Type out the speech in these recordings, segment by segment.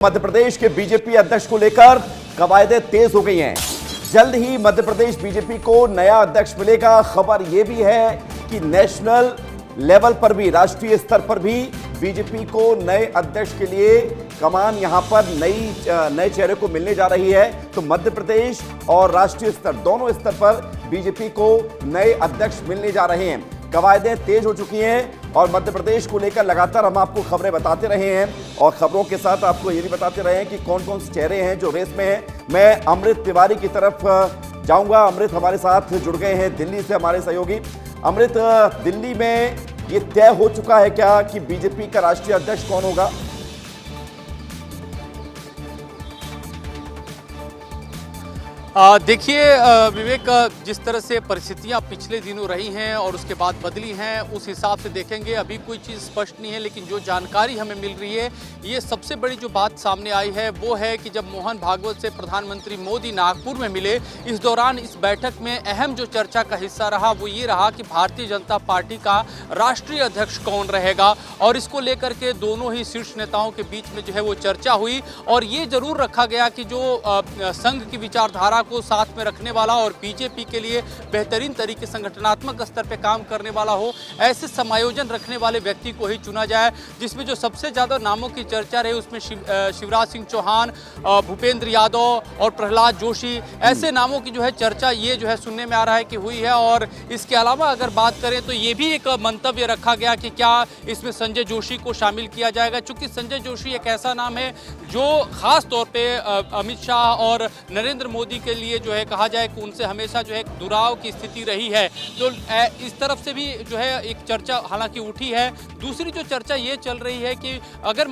मध्य प्रदेश के बीजेपी अध्यक्ष को लेकर कवायदें तेज हो गई हैं। जल्द ही मध्य प्रदेश बीजेपी को नया अध्यक्ष मिलेगा। खबर यह भी है कि नेशनल लेवल पर भी, राष्ट्रीय स्तर पर भी बीजेपी को नए अध्यक्ष के लिए कमान यहां पर नए चेहरे को मिलने जा रही है। तो मध्य प्रदेश और राष्ट्रीय स्तर, दोनों स्तर पर बीजेपी को नए अध्यक्ष मिलने जा रहे हैं। कवायदें तेज हो चुकी हैं और मध्य प्रदेश को लेकर लगातार हम आपको खबरें बताते रहे हैं और खबरों के साथ आपको ये भी बताते रहे हैं कि कौन कौन से चेहरे हैं जो रेस में हैं। मैं अमृत तिवारी की तरफ जाऊंगा। अमृत हमारे साथ जुड़ गए हैं दिल्ली से, हमारे सहयोगी। अमृत, दिल्ली में ये तय हो चुका है क्या कि बीजेपी का राष्ट्रीय अध्यक्ष कौन होगा? देखिए विवेक, जिस तरह से परिस्थितियां पिछले दिनों रही हैं और उसके बाद बदली हैं, उस हिसाब से देखेंगे अभी कोई चीज़ स्पष्ट नहीं है। लेकिन जो जानकारी हमें मिल रही है, ये सबसे बड़ी जो बात सामने आई है वो है कि जब मोहन भागवत से प्रधानमंत्री मोदी नागपुर में मिले, इस दौरान इस बैठक में अहम जो चर्चा का हिस्सा रहा वो ये रहा कि भारतीय जनता पार्टी का राष्ट्रीय अध्यक्ष कौन रहेगा। और इसको लेकर के दोनों ही शीर्ष नेताओं के बीच में जो है वो चर्चा हुई और ये जरूर रखा गया कि जो संघ की विचारधारा को साथ में रखने वाला और बीजेपी के लिए बेहतरीन तरीके संगठनात्मक स्तर पे काम करने वाला हो, ऐसे समायोजन रखने वाले व्यक्ति को ही चुना जाए। जिसमें जो सबसे ज्यादा नामों की चर्चा रही उसमें शिवराज सिंह चौहान, भूपेंद्र यादव और प्रहलाद जोशी, ऐसे नामों की जो है चर्चा ये जो है सुनने में आ रहा है कि हुई है। और इसके अलावा अगर बात करें तो ये भी एक मंतव्य रखा गया कि क्या इसमें संजय जोशी को शामिल किया जाएगा, चूंकि संजय जोशी एक ऐसा नाम है जो खास तौर पर अमित शाह और नरेंद्र मोदी के लिए जो है कहा जाए कि उनसे हमेशा जो है दुराव की स्थिति रही है। तो इस तरफ से भी जो है एक चर्चा हालांकि उठी है। दूसरी जो चर्चा ये चल रही है कि अगर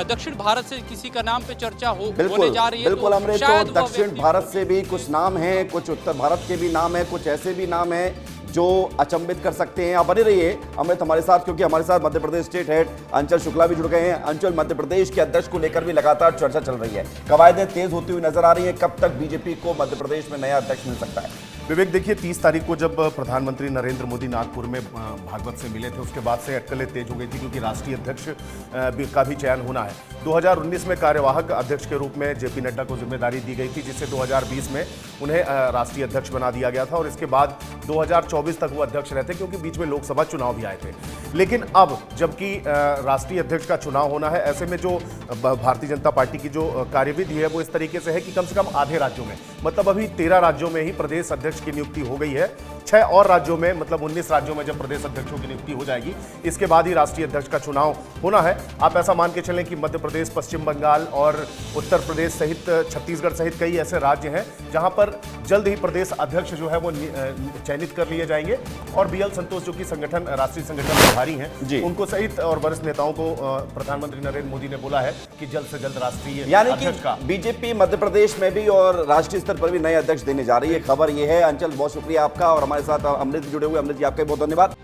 दक्षिण भारत से किसी का नाम पे चर्चा होने जा रही है, बिल्कुल अमृत, तो दक्षिण भारत से भी कुछ नाम हैं, कुछ उत्तर भारत के भी नाम हैं, कुछ ऐसे भी नाम हैं जो अचंभित कर सकते हैं। आप बने रहिए अमृत हमारे साथ, क्योंकि हमारे साथ मध्य प्रदेश स्टेट हेड अंचल शुक्ला भी जुड़ गए हैं। अंचल, मध्य प्रदेश के अध्यक्ष को लेकर भी लगातार चर्चा चल रही है, कवायदें तेज होती हुई नजर आ रही है। कब तक बीजेपी को मध्य प्रदेश में नया अध्यक्ष मिल सकता है? विवेक, देखिए 30 तारीख को जब प्रधानमंत्री नरेंद्र मोदी नागपुर में भागवत से मिले थे, उसके बाद से अटकलें तेज हो गई थी क्योंकि राष्ट्रीय अध्यक्ष का भी चयन होना है। 2019 में कार्यवाहक अध्यक्ष के रूप में जेपी नड्डा को जिम्मेदारी दी गई थी, जिससे 2020 में उन्हें राष्ट्रीय अध्यक्ष बना दिया गया था और इसके बाद 2024 तक वो अध्यक्ष रहते क्योंकि बीच में लोकसभा चुनाव भी आए थे। लेकिन अब जबकि राष्ट्रीय अध्यक्ष का चुनाव होना है, ऐसे में जो भारतीय जनता पार्टी की जो कार्यविधि है वो इस तरीके से है कि कम से कम आधे राज्यों में, मतलब अभी 13 राज्यों में ही प्रदेश अध्यक्ष की नियुक्ति हो गई है। 6 और राज्यों में, मतलब 19 राज्यों में जब प्रदेश अध्यक्षों की नियुक्ति हो जाएगी, इसके बाद ही राष्ट्रीय अध्यक्ष का चुनाव होना है। आप ऐसा मान के चलें कि मध्य प्रदेश, पश्चिम बंगाल और उत्तर प्रदेश सहित छत्तीसगढ़ सहित कई ऐसे राज्य हैं जहां पर जल्द ही प्रदेश अध्यक्ष जो है वो चयनित कर लिए जाएंगे। और बीएल संतोष जो कि राष्ट्रीय संगठन प्रभारी हैं, उनको सहित और वरिष्ठ नेताओं को प्रधानमंत्री नरेंद्र मोदी ने बोला है कि जल्द से जल्द राष्ट्रीय अध्यक्ष का बीजेपी मध्य प्रदेश में भी और राष्ट्रीय स्तर पर भी नए अध्यक्ष देने जा रही है। खबर यह है। अंचल, बहुत शुक्रिया आपका और हमारे साथ अमृत जुड़े हुए। अमृत जी, आपका बहुत धन्यवाद।